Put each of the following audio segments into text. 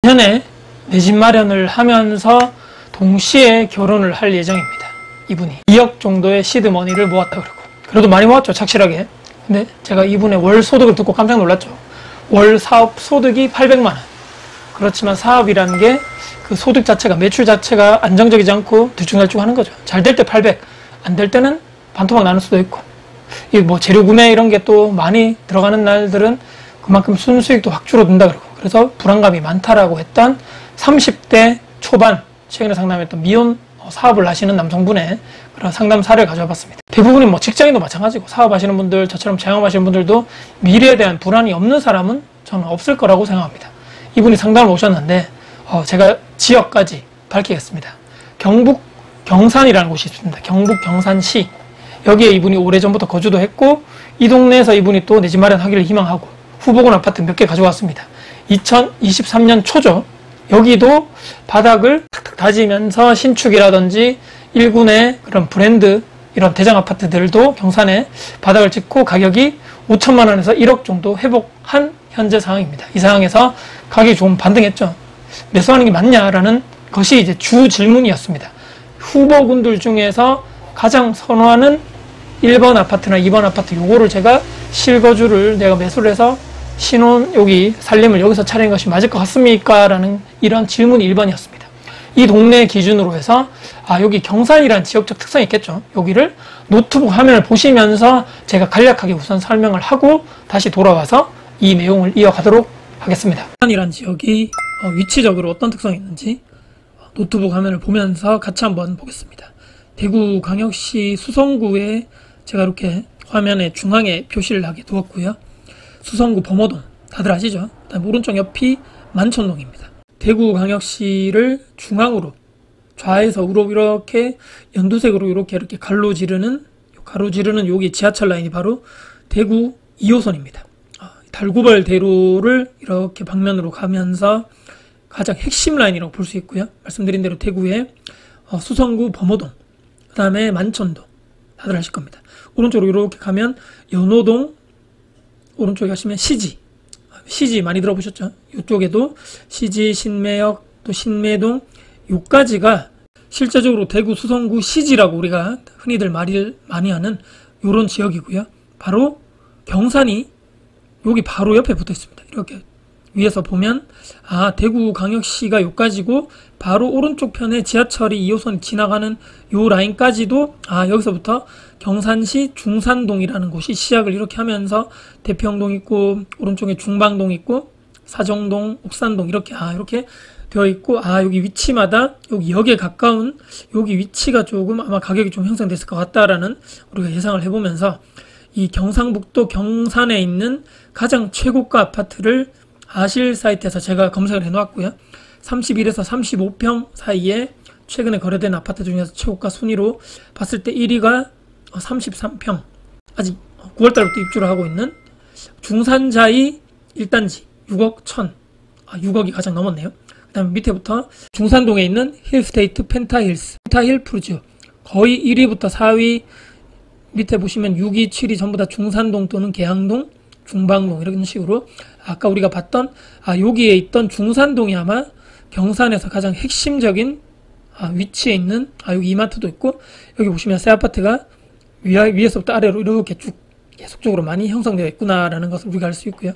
내년에 내 집 마련을 하면서 동시에 결혼을 할 예정입니다. 이분이 2억 정도의 시드머니를 모았다 그러고, 그래도 많이 모았죠, 착실하게. 근데 제가 이분의 월 소득을 듣고 깜짝 놀랐죠. 월 사업 소득이 800만 원. 그렇지만 사업이라는 게 그 소득 자체가, 매출 자체가 안정적이지 않고 들쭉날쭉 하는 거죠. 잘 될 때 800, 안 될 때는 반토막 나는 수도 있고, 이 뭐 재료 구매 이런 게 또 많이 들어가는 날들은 그만큼 순수익도 확 줄어든다 그러고, 그래서 불안감이 많다라고 했던 30대 초반, 최근에 상담했던 미혼 사업을 하시는 남성분의 그런 상담 사례를 가져와 봤습니다. 대부분이 뭐 직장인도 마찬가지고, 사업하시는 분들, 저처럼 체험하시는 분들도 미래에 대한 불안이 없는 사람은 저는 없을 거라고 생각합니다. 이분이 상담을 오셨는데 제가 지역까지 밝히겠습니다. 경북 경산이라는 곳이 있습니다. 경북 경산시. 여기에 이분이 오래전부터 거주도 했고, 이 동네에서 이분이 또 내 집 마련하기를 희망하고 후보군 아파트 몇 개 가져왔습니다. 2023년 초죠. 여기도 바닥을 탁탁 다지면서 신축이라든지 1군의 그런 브랜드 이런 대장 아파트들도 경산에 바닥을 찍고 가격이 5천만 원에서 1억 정도 회복한 현재 상황입니다. 이 상황에서 가격이 좀 반등했죠. 매수하는 게 맞냐라는 것이 이제 주 질문이었습니다. 후보군들 중에서 가장 선호하는 1번 아파트나 2번 아파트, 요거를 제가 실거주를 내가 매수를 해서 신혼 여기 살림을 여기서 차리는 것이 맞을 것 같습니까? 라는 이런 질문이 1번이었습니다. 이 동네 기준으로 해서 여기 경산이라는 지역적 특성이 있겠죠. 여기를 노트북 화면을 보시면서 제가 간략하게 우선 설명을 하고 다시 돌아와서 이 내용을 이어가도록 하겠습니다. 경산이라는 지역이 위치적으로 어떤 특성이 있는지 노트북 화면을 보면서 같이 한번 보겠습니다. 대구광역시 수성구에 제가 이렇게 화면의 중앙에 표시를 하게 두었고요. 수성구 범어동 다들 아시죠? 그다음 오른쪽 옆이 만촌동입니다. 대구광역시를 중앙으로 좌에서 우로 이렇게 연두색으로 이렇게 가로지르는 여기 지하철 라인이 바로 대구 2호선입니다. 달구벌 대로를 이렇게 방면으로 가면서 가장 핵심 라인이라고 볼 수 있고요. 말씀드린 대로 대구의 수성구 범어동, 그 다음에 만촌동 다들 아실 겁니다. 오른쪽으로 이렇게 가면 연호동, 오른쪽에 가시면 시지 많이 들어보셨죠? 이쪽에도 시지, 신매역, 또 신매동, 요까지가 실제적으로 대구 수성구 시지라고 우리가 흔히들 말을 많이 하는 요런 지역이고요. 바로 경산이 여기 바로 옆에 붙어 있습니다. 이렇게 위에서 보면 대구광역시가 요까지고 바로 오른쪽 편에 지하철이 2호선이 지나가는 요 라인까지도 여기서부터 경산시 중산동이라는 곳이 시작을 이렇게 하면서 대평동 있고, 오른쪽에 중방동 있고, 사정동, 옥산동 이렇게 되어 있고, 여기 위치마다 여기 역에 가까운 여기 위치가 조금 아마 가격이 좀 형성됐을 것 같다라는 우리가 예상을 해보면서 이 경상북도 경산에 있는 가장 최고가 아파트를 아실 사이트에서 제가 검색을 해놓았고요. 31에서 35평 사이에 최근에 거래된 아파트 중에서 최고가 순위로 봤을 때 1위가 33평, 아직 9월달부터 입주를 하고 있는 중산자이 1단지 6억 1천, 6억이 가장 넘었네요. 그 다음에 밑에부터 중산동에 있는 힐스테이트 펜타힐 푸르지오 거의 1위부터 4위, 밑에 보시면 6위, 7위 전부 다 중산동 또는 계양동, 중방동 이런 식으로 아까 우리가 봤던 여기에 있던 중산동이 아마 경산에서 가장 핵심적인 위치에 있는 여기 이마트도 있고, 여기 보시면 새 아파트가 위에서부터 아래로 이렇게 쭉 계속적으로 많이 형성되어 있구나라는 것을 우리가 알 수 있고요.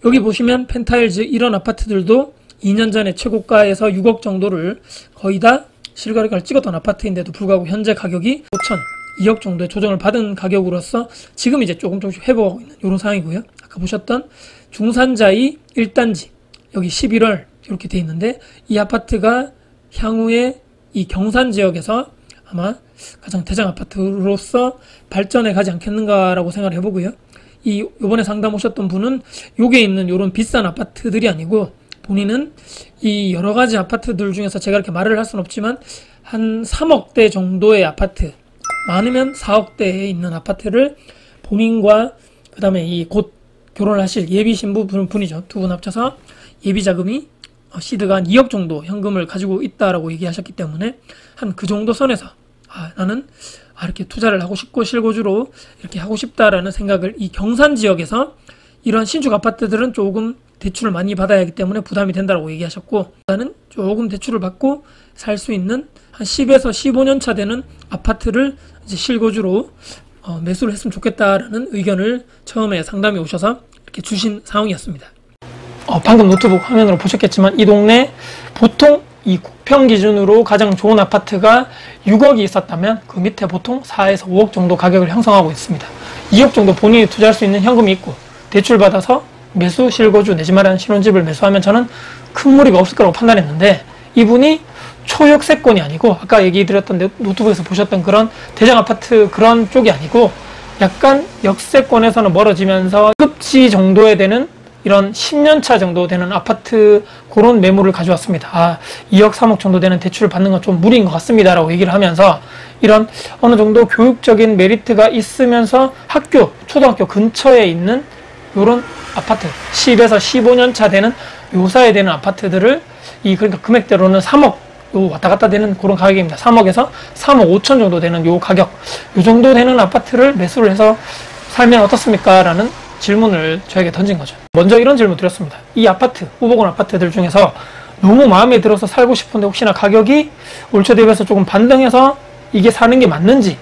여기 보시면 펜타일즈 이런 아파트들도 2년 전에 최고가에서 6억 정도를 거의 다 실거래가를 찍었던 아파트인데도 불구하고 현재 가격이 5천, 2억 정도의 조정을 받은 가격으로서 지금 이제 조금씩 회복하고 있는 이런 상황이고요. 아까 보셨던 중산자이 1단지 여기 11월 이렇게 돼 있는데, 이 아파트가 향후에 이 경산 지역에서 아마 가장 대장 아파트로서 발전해 가지 않겠는가라고 생각을 해보고요. 요번에 상담 오셨던 분은 요게 있는 요런 비싼 아파트들이 아니고, 본인은 이 여러 가지 아파트들 중에서 제가 이렇게 말을 할 수는 없지만 한 3억대 정도의 아파트, 많으면 4억대에 있는 아파트를 본인과 그 다음에 이 곧 결혼하실 예비 신부분이죠. 두 분 합쳐서 예비 자금이 시드가 한 2억 정도 현금을 가지고 있다라고 얘기하셨기 때문에 한 그 정도 선에서 나는 이렇게 투자를 하고 싶고 실거주로 이렇게 하고 싶다라는 생각을 이 경산 지역에서 이런 신축 아파트들은 조금 대출을 많이 받아야 하기 때문에 부담이 된다고 얘기하셨고, 나는 조금 대출을 받고 살 수 있는 한 10에서 15년 차 되는 아파트를 이제 실거주로 매수를 했으면 좋겠다라는 의견을 처음에 상담이 오셔서 이렇게 주신 상황이었습니다. 방금 노트북 화면으로 보셨겠지만 이 동네 보통 이 국평 기준으로 가장 좋은 아파트가 6억이 있었다면 그 밑에 보통 4에서 5억 정도 가격을 형성하고 있습니다. 2억 정도 본인이 투자할 수 있는 현금이 있고 대출 받아서 매수, 실거주, 내 집 마련 신혼집을 매수하면 저는 큰 무리가 없을 거라고 판단했는데, 이분이 초역세권이 아니고 아까 얘기 드렸던 노트북에서 보셨던 그런 대장 아파트 그런 쪽이 아니고 약간 역세권에서는 멀어지면서 급지 정도에 되는 이런 10년 차 정도 되는 아파트 그런 매물을 가져왔습니다. 2억 3억 정도 되는 대출을 받는 건 좀 무리인 것 같습니다 라고 얘기를 하면서 이런 어느 정도 교육적인 메리트가 있으면서 학교, 초등학교 근처에 있는 이런 아파트 10에서 15년 차 되는 묘사에 되는 아파트들을 그러니까 금액대로는 3억 왔다 갔다 되는 그런 가격입니다. 3억에서 3억 5천 정도 되는 요 가격, 요 정도 되는 아파트를 매수를 해서 살면 어떻습니까? 라는 질문을 저에게 던진 거죠. 먼저 이런 질문 드렸습니다. 이 아파트, 후보군 아파트들 중에서 너무 마음에 들어서 살고 싶은데 혹시나 가격이 올 초 대비해서 조금 반등해서 이게 사는 게 맞는지,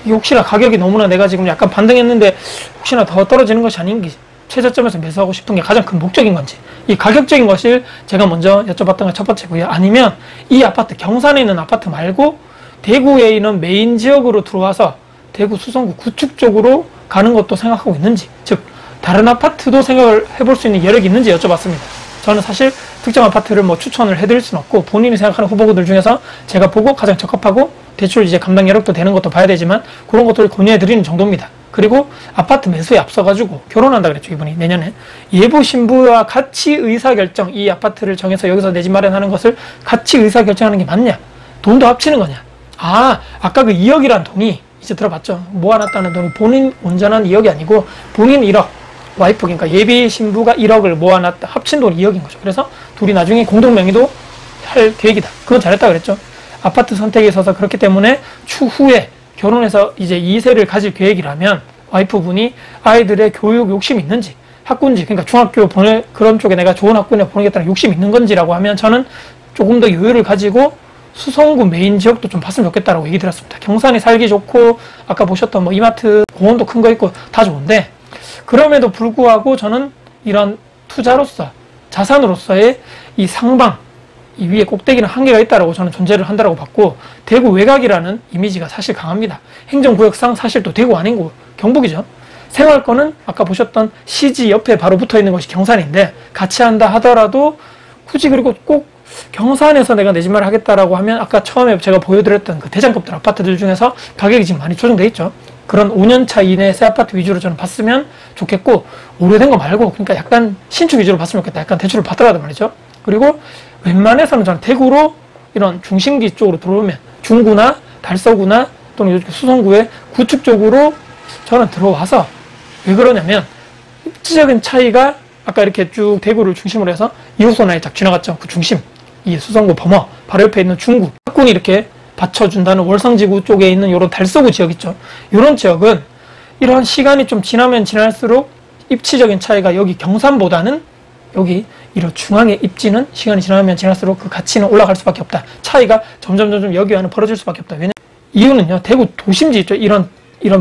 이게 혹시나 가격이 너무나 내가 지금 약간 반등했는데 혹시나 더 떨어지는 것이 아닌지, 최저점에서 매수하고 싶은 게 가장 큰 목적인 건지, 이 가격적인 것을 제가 먼저 여쭤봤던 게 첫 번째고요. 아니면 이 아파트, 경산에 있는 아파트 말고 대구에 있는 메인 지역으로 들어와서 대구 수성구 구축 쪽으로 가는 것도 생각하고 있는지, 즉 다른 아파트도 생각을 해볼 수 있는 여력이 있는지 여쭤봤습니다. 저는 사실 특정 아파트를 추천을 해드릴 수는 없고 본인이 생각하는 후보들 중에서 제가 보고 가장 적합하고 대출 이제 감당 여력도 되는 것도 봐야 되지만 그런 것들을 권유해드리는 정도입니다. 그리고 아파트 매수에 앞서가지고 결혼한다 그랬죠, 이분이 내년에. 예부 신부와 같이 의사결정, 이 아파트를 정해서 여기서 내 집 마련하는 것을 같이 의사결정하는 게 맞냐? 돈도 합치는 거냐? 아까 그 2억이란 돈이 이제 들어봤죠? 모아놨다는 돈이 본인 온전한 2억이 아니고 본인 1억, 와이프, 그러니까 예비 신부가 1억을 모아놨다, 합친 돈이 2억인 거죠. 그래서 둘이 나중에 공동 명의도 할 계획이다. 그건 잘했다 그랬죠. 아파트 선택에 있어서 그렇기 때문에 추후에 결혼해서 이제 2세를 가질 계획이라면 와이프분이 아이들의 교육 욕심이 있는지, 학군지, 그러니까 중학교 그런 쪽에 내가 좋은 학군에 보내겠다는 욕심이 있는 건지라고 하면 저는 조금 더 여유를 가지고 수성구 메인 지역도 좀 봤으면 좋겠다라고 얘기 드렸습니다. 경산이 살기 좋고 아까 보셨던 이마트, 공원도 큰 거 있고 다 좋은데, 그럼에도 불구하고 저는 이런 투자로서, 자산으로서의 이 상방, 이 위에 꼭대기는 한계가 있다라고 저는 존재를 한다라고 봤고, 대구 외곽이라는 이미지가 사실 강합니다. 행정구역상 사실 또 대구 아니고 경북이죠. 생활권은 아까 보셨던 시지 옆에 바로 붙어 있는 것이 경산인데, 같이 한다 하더라도 굳이 그리고 꼭 경산에서 내가 내 집 마련 하겠다라고 하면 아까 처음에 제가 보여드렸던 그 대장급들 아파트들 중에서 가격이 지금 많이 조정돼 있죠. 그런 5년차 이내 새 아파트 위주로 저는 봤으면 좋겠고, 오래된 거 말고 그러니까 약간 신축 위주로 봤으면 좋겠다. 약간 대출을 받더라도 말이죠. 그리고 웬만해서는 저는 대구로 이런 중심지 쪽으로 들어오면 중구나 달서구나 또는 수성구의 구축 쪽으로 저는 들어와서, 왜 그러냐면 입지적인 차이가 아까 이렇게 쭉 대구를 중심으로 해서 2호선 라인 쫙 지나갔죠. 그 중심, 이 수성구 범어 바로 옆에 있는 중구, 학군이 이렇게 받쳐준다는 월성지구 쪽에 있는 이런 달서구 지역 있죠. 이런 지역은 이런 시간이 좀 지나면 지날수록 입지적인 차이가 여기 경산보다는 여기 이런 중앙의 입지는 시간이 지나면 지날수록 그 가치는 올라갈 수밖에 없다. 차이가 점점 여기와는 벌어질 수밖에 없다. 왜냐? 이유는요, 대구 도심지 있죠. 이런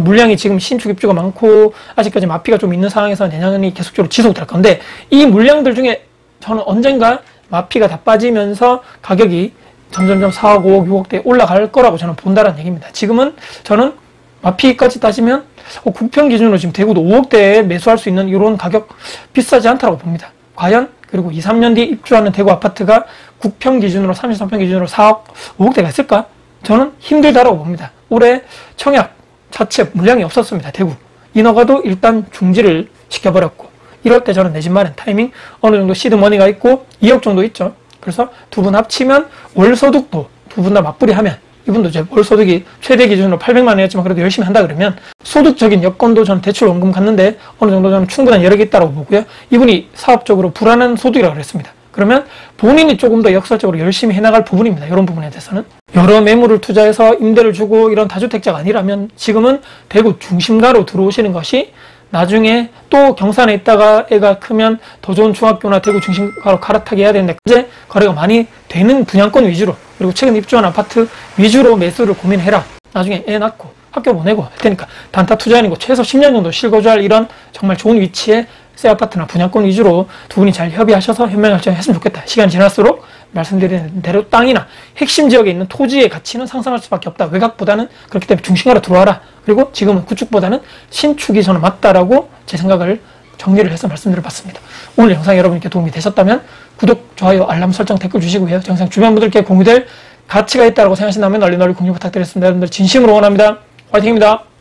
물량이 지금 신축 입주가 많고 아직까지 마피가 좀 있는 상황에서 내년이 계속적으로 지속될 건데, 이 물량들 중에 저는 언젠가 마피가 다 빠지면서 가격이 점점 4억, 5억, 6억대에 올라갈 거라고 저는 본다는 얘기입니다. 지금은 저는 마피까지 따지면 국평 기준으로 지금 대구도 5억대에 매수할 수 있는 이런 가격 비싸지 않다고 봅니다. 과연 그리고 2, 3년 뒤에 입주하는 대구 아파트가 국평 기준으로 33평 기준으로 4억, 5억대가 있을까? 저는 힘들다라고 봅니다. 올해 청약 자체 물량이 없었습니다. 대구 인허가도 일단 중지를 시켜버렸고, 이럴 때 저는 내 집 마련 타이밍 어느 정도 시드머니가 있고 2억 정도 있죠. 그래서 두 분 합치면 월소득도 두 분 다 맞불이 하면, 이분도 이제 월소득이 최대 기준으로 800만 원이었지만 그래도 열심히 한다 그러면 소득적인 여건도 저는 대출 원금 갔는데 어느 정도 저는 충분한 여력이 있다고 보고요. 이분이 사업적으로 불안한 소득이라고 그랬습니다. 그러면 본인이 조금 더 역설적으로 열심히 해나갈 부분입니다. 이런 부분에 대해서는 여러 매물을 투자해서 임대를 주고 이런 다주택자가 아니라면 지금은 대구 중심가로 들어오시는 것이 나중에 또 경산에 있다가 애가 크면 더 좋은 중학교나 대구 중심가로 갈아타게 해야 되는데 현재 거래가 많이 되는 분양권 위주로 그리고 최근 입주한 아파트 위주로 매수를 고민해라. 나중에 애 낳고 학교 보내고 할 테니까 단타 투자 아니고 최소 10년 정도 실거주할 이런 정말 좋은 위치에 새 아파트나 분양권 위주로 두 분이 잘 협의하셔서 현명 결정했으면 좋겠다. 시간이 지날수록 말씀드린 대로 땅이나 핵심 지역에 있는 토지의 가치는 상승할 수밖에 없다. 외곽보다는 그렇기 때문에 중심가로 들어와라. 그리고 지금은 구축보다는 신축이 저는 맞다라고 제 생각을 정리를 해서 말씀드려봤습니다. 오늘 영상 여러분께 도움이 되셨다면 구독, 좋아요, 알람 설정, 댓글 주시고요. 영상 주변 분들께 공유될 가치가 있다고 생각하신다면 널리 공유 부탁드리겠습니다. 여러분들 진심으로 응원합니다. 화이팅입니다.